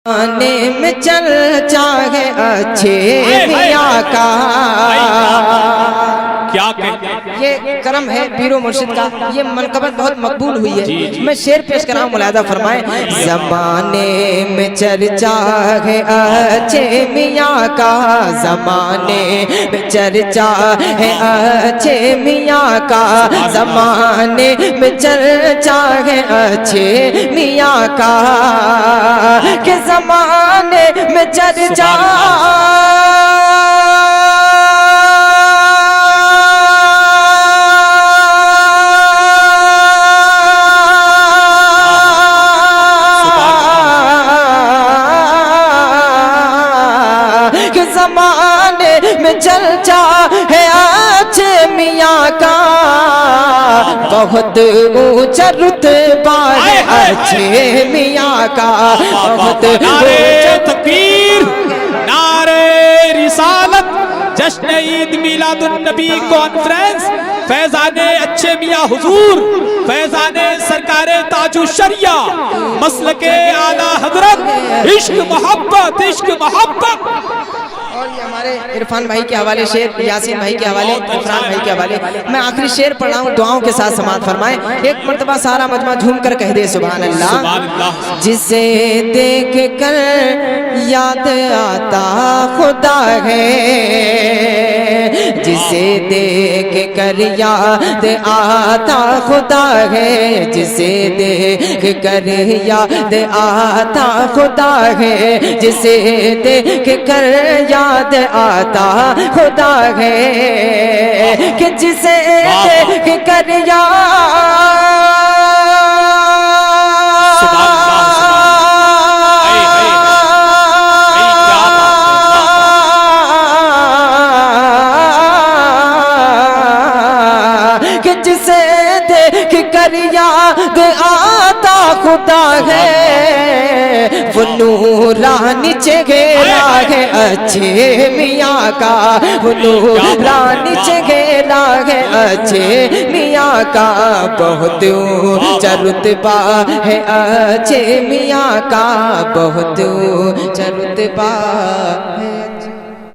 آنے میں چرچا ہے اچھے میاں کا۔ کیا کہتے ہیں؟ یہ کرم ہے پیر و مرشد کا، یہ منقبت بہت مقبول ہوئی ہے۔ میں شعر پیش کر رہا ہوں، ملاحظہ فرمائیں۔ زمانے میں چرچا ہے اچھے میاں کا، زمانے میں چرچا ہے اچھے میاں کا، زمانے میں چرچا ہے اچھے میاں کا، کہ زمانے میں چرچا چرچا ہے اچھے میاں کا، بہت اونچا رتبہ ہے اچھے میاں کا، بہت نعرہ تکبیر، نعرہ رسالت، جشن عید میلاد النبی کانفرنس، فیضان اچھے میاں حضور، فیضان سرکار تاج الشریعہ، مسلک اعلیٰ حضرت، عشق محبت، عشق محبت۔ اور یہ ہمارے عرفان بھائی کے حوالے شعر، یاسین بھائی کے حوالے، عرفان بھائی کے حوالے میں آخری شعر پڑھ رہا ہوں، دعاؤں کے ساتھ سماعت فرمائیں۔ ایک مرتبہ سارا مجمع جھوم کر کہہ دے سبحان اللہ۔ جسے دیکھ کر یاد آتا خدا ہے، جسے دیکھ کر یاد آتا خدا ہے، جسے دیکھ کر یاد آتا خدا ہے، جسے دیکھ کر یاد آتا خدا ہے، کہ جسے دیکھ کر کہ جسے دیکھ کر یاد آتا خدا ہے، وہ نورانی چہرہ ہے اچھے میاں کا، وہ نورانی چہرہ ہے اچھے میاں کا، بہت اونچا رتبہ ہے اچھے میاں کا، بہت اونچا رتبہ ہے